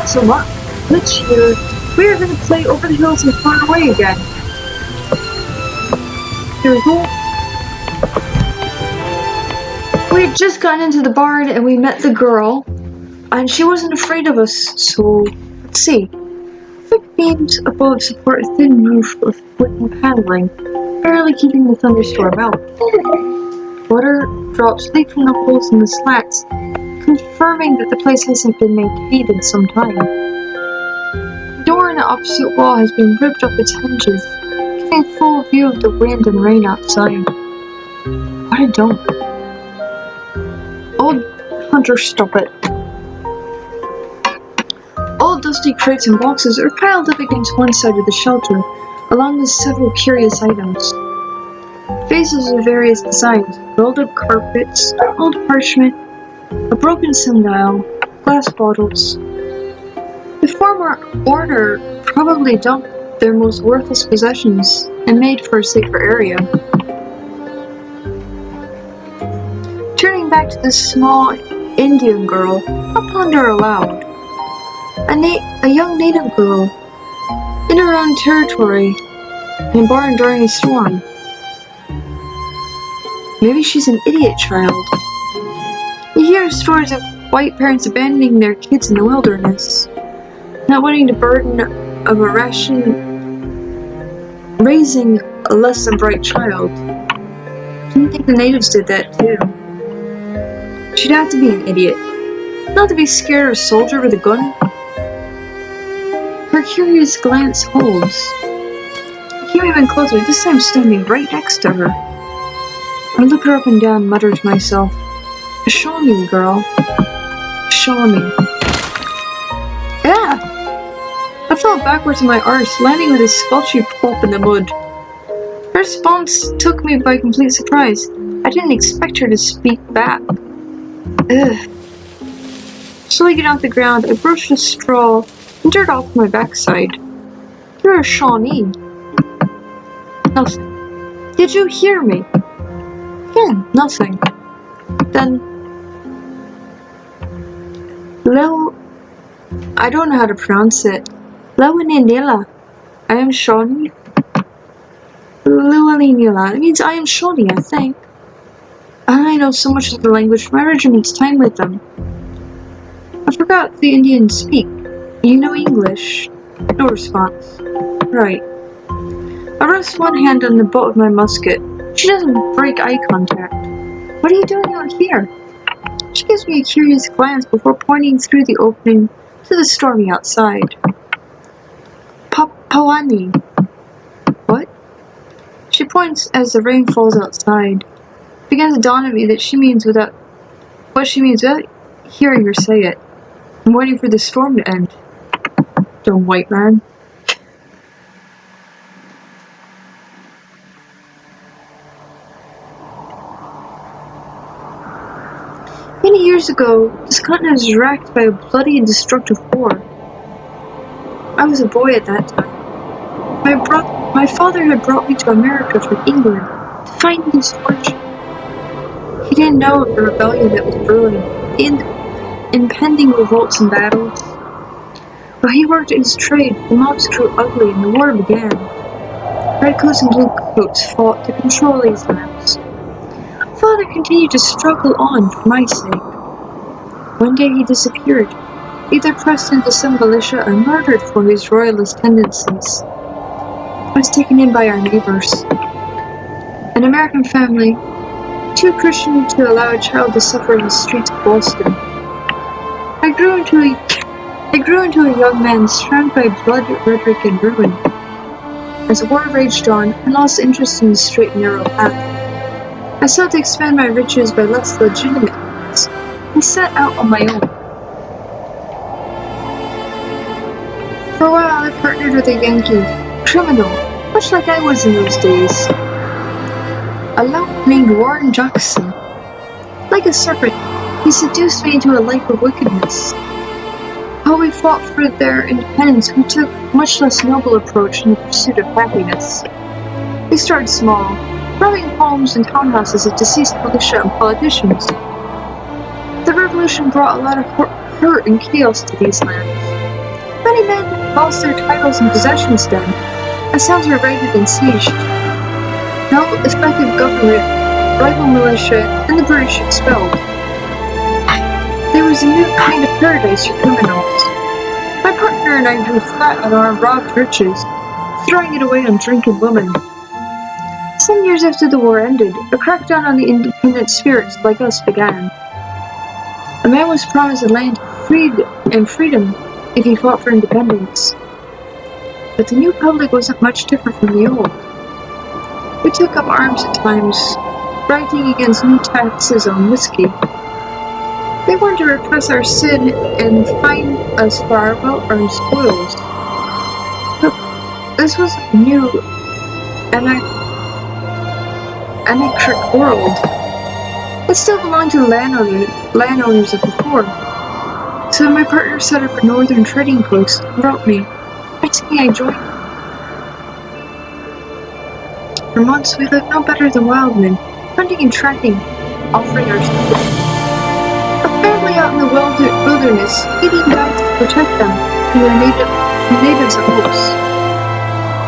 not so much. This year, we are going to play over the hills and far away again. Here we go. We had just gotten into the barn and we met the girl, and she wasn't afraid of us, so let's see. Thick beams above support a thin roof of wooden paneling, barely keeping the thunderstorm out. Water drops leak from the holes in the slats, confirming that the place hasn't been maintained in some time. The door in the opposite wall has been ripped off its hinges, giving a full view of the wind and rain outside. What a dump. Old Hunter, stop it. Old dusty crates and boxes are piled up against one side of the shelter, along with several curious items. Vases of various designs, rolled up carpets, old parchment, a broken sundial, glass bottles. The former owner probably dumped their most worthless possessions and made for a safer area. Turning back to the small Indian girl, I ponder aloud. A young native girl, in her own territory, and born during a storm. Maybe she's an idiot child. You hear stories of white parents abandoning their kids in the wilderness, not wanting the burden of a ration, raising a less than bright child. I didn't think the natives did that too. She'd have to be an idiot, not to be scared of a soldier with a gun. Her curious glance holds. I came even closer, this time standing right next to her. I look her up and down, mutter to myself, a Shawnee girl. Shawnee. Yeah! I fell backwards in my arse, landing with a squelchy plop in the mud. Her response took me by complete surprise. I didn't expect her to speak back. Ugh. Slowly getting off the ground, I brushed a straw and dirt off my backside. You're a Shawnee. Nothing. Did you hear me? Again, nothing. Then, I don't know how to pronounce it. Lewanila. I am Shawnee. Lewanila. It means I am Shawnee, I think. I know so much of the language from my regiment's time with them. I forgot the Indians speak. You know English? No response. Right. I rest one hand on the butt of my musket. She doesn't break eye contact. What are you doing out here? She gives me a curious glance before pointing through the opening to the stormy outside. Pawani. What? She points as the rain falls outside. It begins to dawn on me that what she means without hearing her say it. I'm waiting for the storm to end. Dumb white man. Many years ago, this continent was racked by a bloody and destructive war. I was a boy at that time. My father had brought me to America from England to find his fortune. He didn't know of the rebellion that was brewing, the impending revolts and battles. While he worked at his trade, the mobs grew ugly and the war began. Redcoats and bluecoats fought to control these lands. Father continued to struggle on for my sake. One day he disappeared, either pressed into some militia or murdered for his royalist tendencies. I was taken in by our neighbors. An American family, too Christian to allow a child to suffer in the streets of Boston. I grew into a young man surrounded by blood, rhetoric, and ruin. As the war raged on, I lost interest in the straight and narrow path. I sought to expand my riches by less legitimate means, and set out on my own. For a while I partnered with a Yankee criminal, much like I was in those days. A lout named Warren Jackson. Like a serpent, he seduced me into a life of wickedness. While we fought for their independence, we took a much less noble approach in the pursuit of happiness. We started small, robbing homes and townhouses of deceased militia and politicians. The revolution brought a lot of hurt and chaos to these lands. Many men lost their titles and possessions then, as towns were raided and sieged. No effective government, rival militia, and the British expelled. There was a new kind of paradise for criminals. My partner and I grew fat on our robbed riches, throwing it away on drunken women. 10 years after the war ended, a crackdown on the independent spirits like us began. A man was promised a land and freedom if he fought for independence. But the new public wasn't much different from the old. We took up arms at times, writing against new taxes on whiskey. They wanted to repress our sin and fine us for our well-earned spoils. But this was a new, anarchic world. It still belonged to the landowners of before. So my partner set up a northern trading post and wrote me, asking I joined. For months we lived no better than wild men, hunting and tracking, offering our support. Apparently out in the wilderness, eating guides to protect them from the natives of wolves.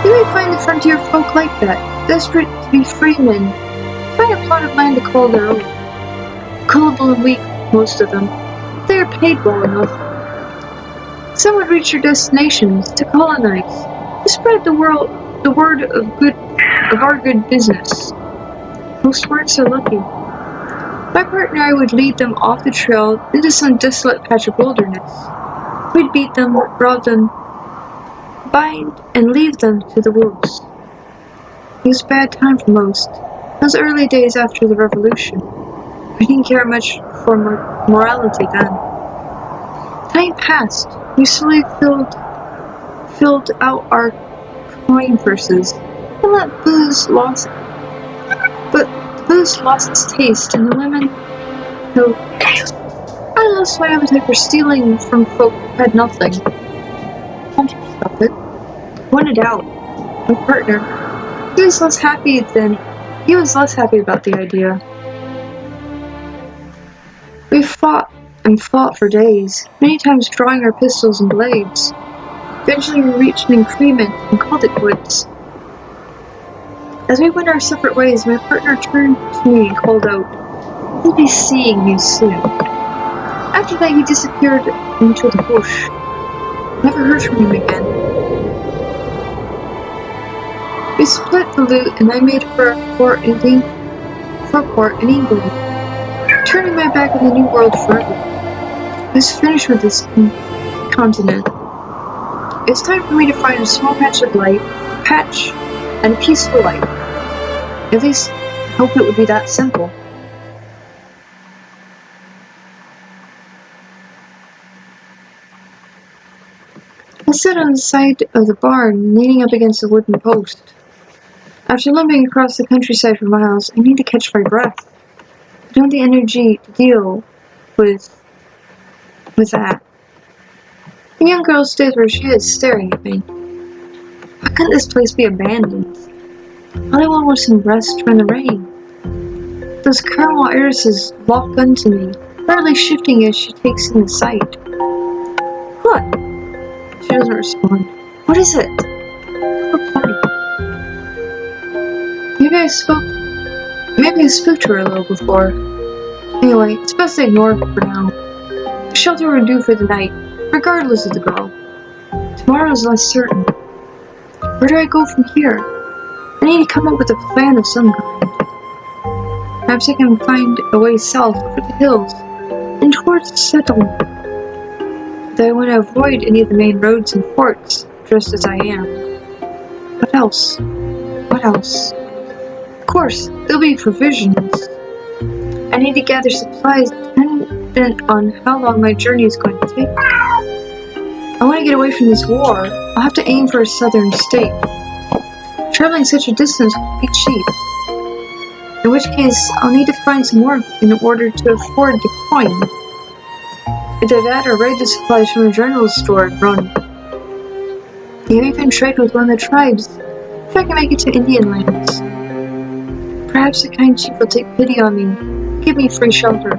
You may find the frontier folk like that, desperate to be free men, find a plot of land to call their own. Gullible and weak, most of them. They are paid well enough. Some would reach their destinations to colonize, to spread the word of our good business. Most weren't so lucky. My partner and I would lead them off the trail into some desolate patch of wilderness. We'd beat them, rob them, bind and leave them to the wolves. It was a bad time for most. Those early days after the revolution. We didn't care much for morality then. Time passed. We slowly filled out our coin purses, and that booze lost its taste, and the women who I lost my appetite for stealing from folk who had nothing. Can't you stop it? Wanted out. My partner. He was less happy about the idea. We fought and fought for days, many times drawing our pistols and blades. Eventually we reached an agreement and called it quits. As we went our separate ways, my partner turned to me and called out, "We'll be seeing you soon." After that he disappeared into the bush. Never heard from him again. We split the loot and I made for a port in England, turning my back on the New World forever. I was finished with this continent. It's time for me to find a small patch and a peaceful life. At least, I hope it would be that simple. I sat on the side of the barn, leaning up against a wooden post. After limping across the countryside for miles, I need to catch my breath. I don't have the energy to deal with that. The young girl stays where she is, staring at me. How couldn't this place be abandoned? All I want was some rest from the rain. Those caramel irises lock onto me, barely shifting as she takes in the sight. What? She doesn't respond. What is it? Reply. Maybe I spoke to her a little before. Anyway, it's best to ignore her for now. The shelter will do for the night, regardless of the girl. Tomorrow is less certain. Where do I go from here? I need to come up with a plan of some kind. Perhaps I can find a way south over the hills and towards the settlement. Though I want to avoid any of the main roads and forts, just as I am. What else? What else? Of course, there'll be provisions. I need to gather supplies dependent on how long my journey is going to take. I want to get away from this war. I'll have to aim for a southern state. Traveling such a distance won't be cheap. In which case, I'll need to find some work in order to afford the coin. Either that or raid the supplies from a general store and run. Maybe even trade with one of the tribes, if I can make it to Indian lands. Perhaps the kind chief will take pity on me, give me free shelter.